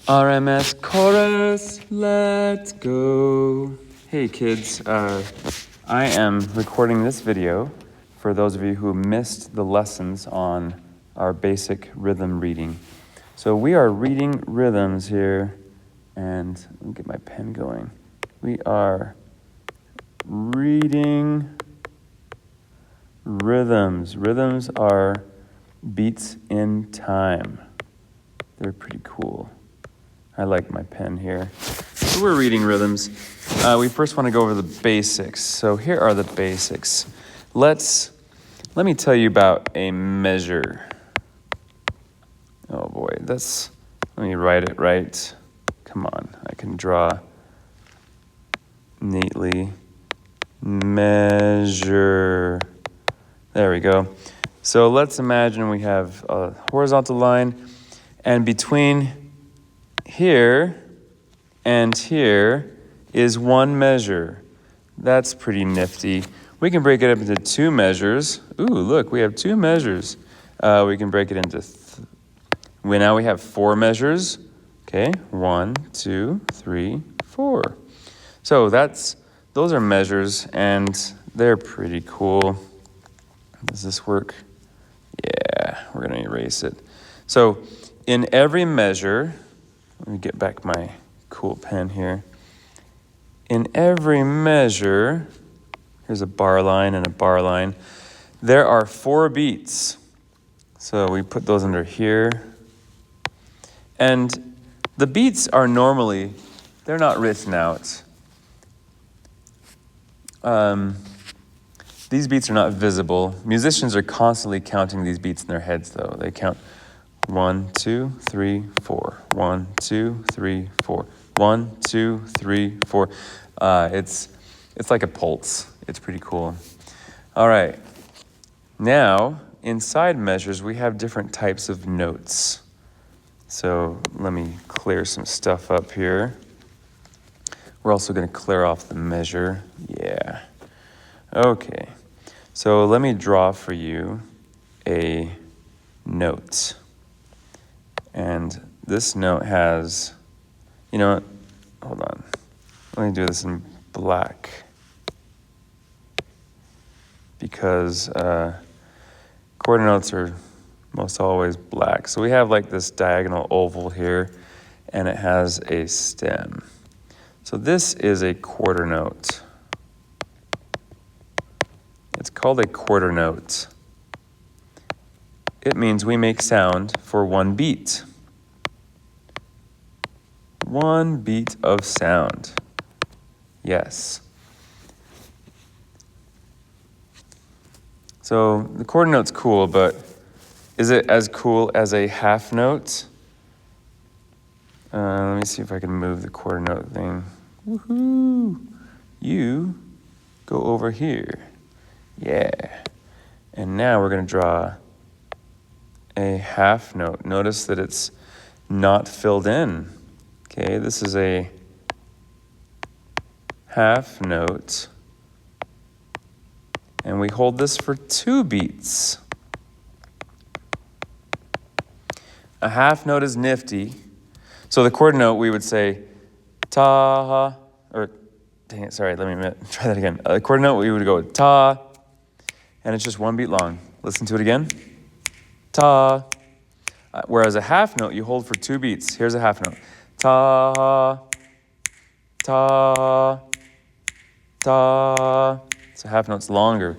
RMS chorus, let's go. Hey kids, I am recording this video for those of you who missed the lessons on our basic rhythm reading. So we are reading rhythms here, and let me get my pen going. We are reading rhythms. Rhythms are beats in time. They're pretty cool. I like my pen here. So we're reading rhythms. We first want to go over the basics. So here are the basics. Let me tell you about a measure. Oh boy, let me write it right. Come on, I can draw neatly. Measure. There we go. So let's imagine we have a horizontal line, and between here and here is one measure. That's pretty nifty. We can break it up into two measures. Ooh, look, we have two measures. We can break it into, now we have four measures. Okay, 1, 2, 3, 4. So those are measures, and they're pretty cool. Does this work? Yeah, we're gonna erase it. So in every measure, let me get back my cool pen here. In every measure, here's a bar line and a bar line. There are 4 beats. So we put those under here. And the beats are they're not written out. These beats are not visible. Musicians are constantly counting these beats in their heads, though. They count 1, 2, 3, 4. 1, 2, 3, 4. 1, 2, 3, 4. It's like a pulse. It's pretty cool. All right. Now, inside measures, we have different types of notes. So let me clear some stuff up here. We're also going to clear off the measure. Yeah. Okay. So let me draw for you a note. And this note has, hold on. Let me do this in black. Because quarter notes are most always black. So we have like this diagonal oval here, and it has a stem. So this is a quarter note. It's called a quarter note. It means we make sound for one beat. One beat of sound. Yes. So the quarter note's cool, but is it as cool as a half note? Let me see if I can move the quarter note thing. Woohoo! You go over here. Yeah. And now we're going to draw a half note. Notice that it's not filled in. Okay, this is a half note. And we hold this for 2 beats. A half note is nifty. So the quarter note, we would say ta, or dang it, sorry, let me try that again. The quarter note, we would go ta, and it's just 1 beat long. Listen to it again. Ta. Whereas a half note, you hold for 2 beats. Here's a half note. Ta, ta, ta. So half note's longer.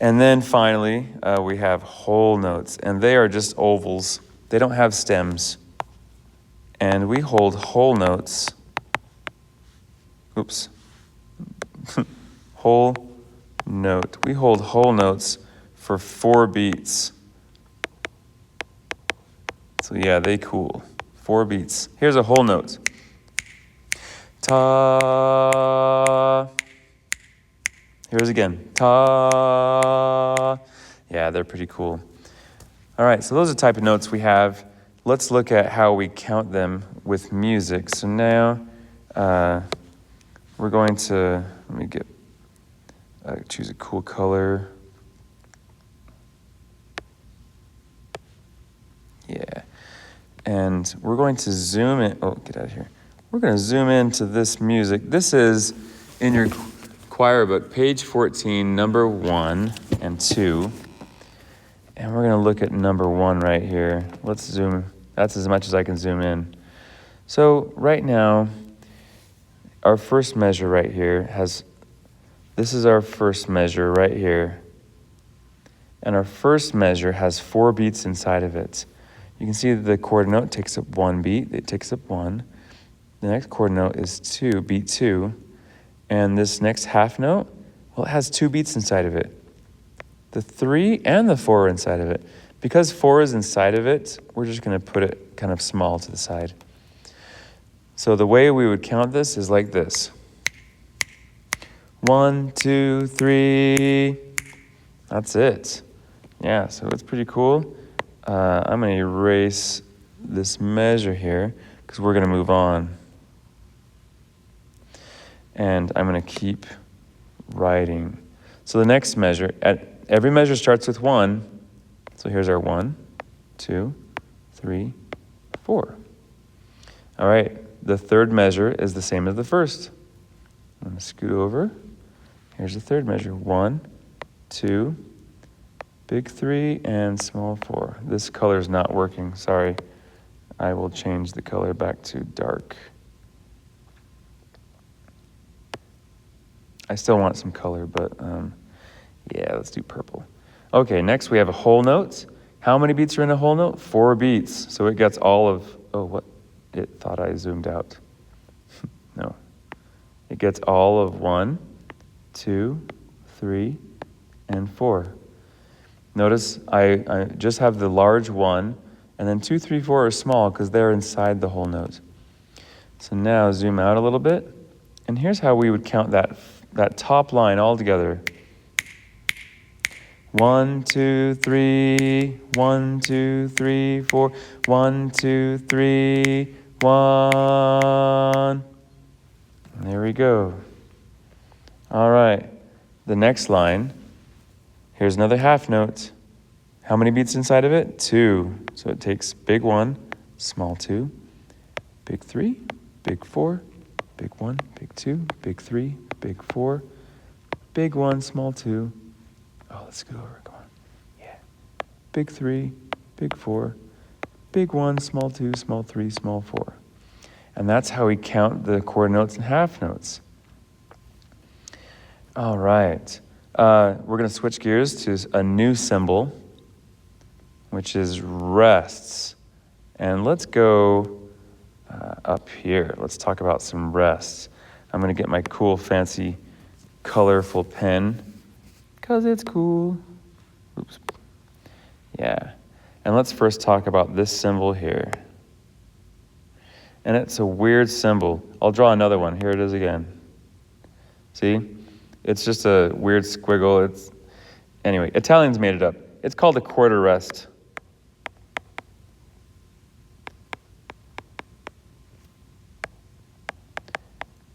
And then finally, we have whole notes, and they are just ovals. They don't have stems. And we hold whole notes. Oops. Whole note. We hold whole notes for 4 beats. So yeah, they cool. 4 beats. Here's a whole note. Ta. Here's again. Ta. Yeah, they're pretty cool. All right, so those are the type of notes we have. Let's look at how we count them with music. So now we're going to, let me choose a cool color. Yeah. And we're going to zoom in. Oh, get out of here. We're going to zoom into this music. This is in your choir book, page 14, number 1 and 2. And we're going to look at number 1 right here. Let's zoom. That's as much as I can zoom in. So right now, our first measure right here this is our first measure right here. And our first measure has 4 beats inside of it. You can see the chord note takes up 1 beat. It takes up 1. The next chord note is 2, beat 2. And this next half note, well, it has 2 beats inside of it. The 3 and the 4 are inside of it. Because 4 is inside of it, we're just going to put it kind of small to the side. So the way we would count this is like this. 1, 2, 3. That's it. Yeah, so it's pretty cool. I'm going to erase this measure here because we're going to move on. And I'm going to keep writing. So the next measure, every measure starts with 1. So here's our 1, 2, 3, 4. All right, the third measure is the same as the first. I'm going to scoot over. Here's the third measure, 1, 2, big 3, and small 4. This color is not working, sorry. I will change the color back to dark. I still want some color, but yeah, let's do purple. Okay, next we have a whole note. How many beats are in a whole note? 4 beats. So it gets all of, oh, what? It thought I zoomed out. No. It gets all of 1, 2, 3, and 4. Notice I just have the large 1, and then 2, 3, 4 are small because they're inside the whole note. So now zoom out a little bit, and here's how we would count that top line all together. 1, 2, 3, 1, 2, 3, 4, 1, 2, 3, 1. There we go. All right, the next line, here's another half note. How many beats inside of it? 2. So it takes big 1, small 2, big 3, big 4, big 1, big 2, big 3, big 4, big 1, small 2. Oh, let's go over. Come on. Yeah. Big 3, big 4, big 1, small 2, small 3, small 4. And that's how we count the chord notes and half notes. All right. We're going to switch gears to a new symbol, which is rests. And let's go up here. Let's talk about some rests. I'm going to get my cool, fancy, colorful pen because it's cool. Oops. Yeah. And let's first talk about this symbol here. And it's a weird symbol. I'll draw another one. Here it is again. See? It's just a weird squiggle. Anyway, Italians made it up. It's called a quarter rest.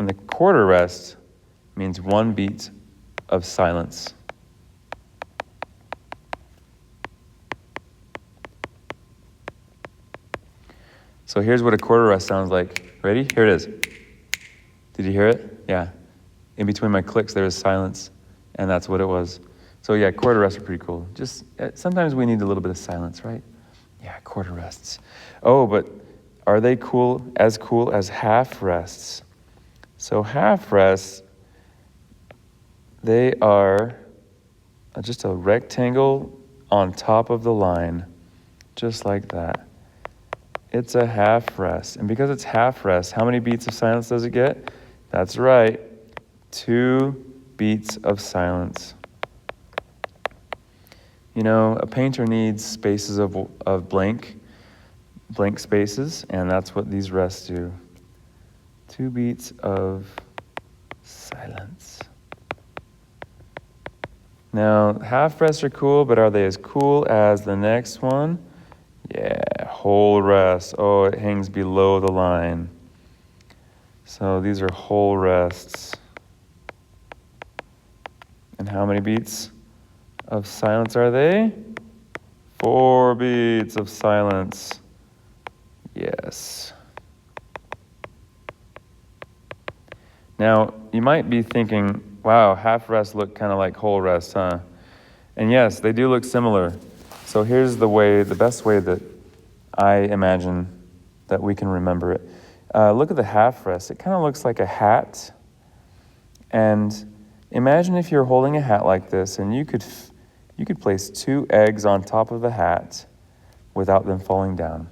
And the quarter rest means 1 beat of silence. So here's what a quarter rest sounds like. Ready? Here it is. Did you hear it? Yeah. In between my clicks, there was silence, and that's what it was. So yeah, quarter rests are pretty cool. Just sometimes we need a little bit of silence, right? Yeah, quarter rests. Oh, but are they cool as half rests? So half rests, they are just a rectangle on top of the line, just like that. It's a half rest. And because it's half rest, how many beats of silence does it get? That's right, 2 beats of silence. You know, a painter needs spaces of blank spaces, and that's what these rests do. 2 beats of silence. Now, half rests are cool, but are they as cool as the next one? Yeah, whole rest. Oh, it hangs below the line. So these are whole rests. And how many beats of silence are they? 4 beats of silence. this. Now, you might be thinking, wow, half rests look kind of like whole rests, huh? And yes, they do look similar. So here's the best way that I imagine that we can remember it. Look at the half rest. It kind of looks like a hat. And imagine if you're holding a hat like this, and you could place 2 eggs on top of the hat without them falling down.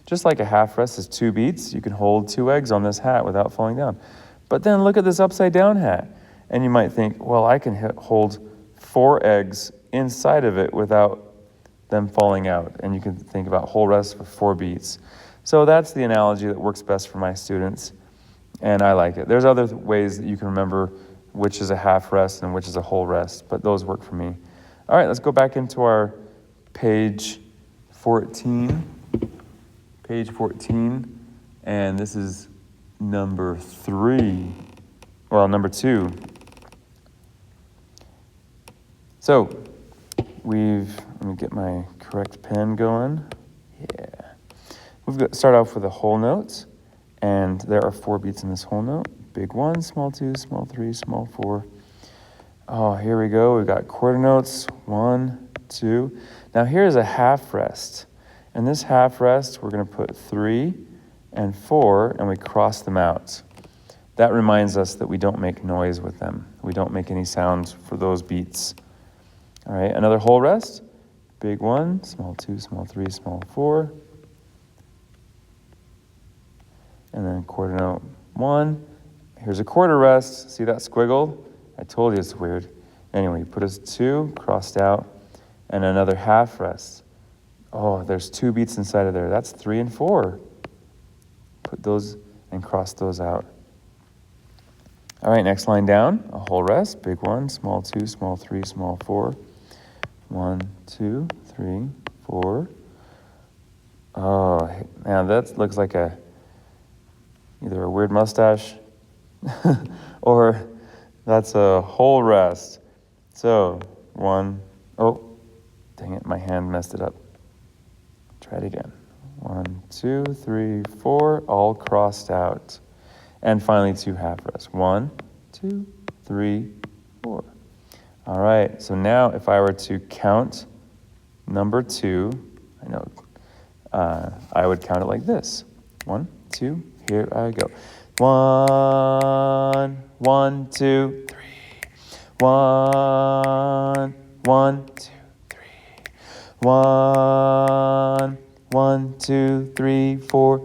Just like a half rest is 2 beats, you can hold 2 eggs on this hat without falling down. But then look at this upside down hat. And you might think, well, I can hold 4 eggs inside of it without them falling out. And you can think about whole rest for 4 beats. So that's the analogy that works best for my students, and I like it. There's other ways that you can remember which is a half rest and which is a whole rest, but those work for me. All right, let's go back into our page 14. Page 14, and this is number 2. So let me get my correct pen going. Yeah. We've got start off with a whole note, and there are 4 beats in this whole note. Big 1, small 2, small 3, small 4. Oh, here we go. We've got quarter notes, 1, 2. Now here's a half rest. And this half rest, we're going to put 3 and 4, and we cross them out. That reminds us that we don't make noise with them. We don't make any sounds for those beats. All right, another whole rest. Big 1, small 2, small 3, small 4. And then quarter note 1. Here's a quarter rest. See that squiggle? I told you it's weird. Anyway, put a 2 crossed out, and another half rest. Oh, there's 2 beats inside of there. That's 3 and 4. Put those and cross those out. All right, next line down, a whole rest. Big 1, small 2, small 3, small 4. 1, 2, 3, 4. Oh, now that looks like either a weird mustache or that's a whole rest. So 1, oh, dang it, my hand messed it up. Try it again. 1, 2, 3, 4, all crossed out. And finally 2 half rests. 1, 2, 3, 4. All right, so now if I were to count number 2, I know I would count it like this. 1, 2, here I go. 1, 1, 2, 3. 1, 1, 2, 3. 1, 1, 2, 3, 4.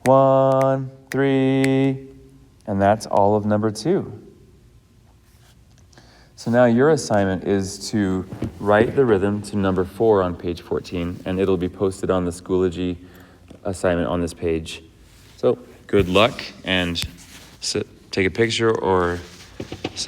1, 3. And that's all of number 2. So now your assignment is to write the rhythm to number 4 on page 14, and it'll be posted on the Schoology assignment on this page. So good luck, and take a picture or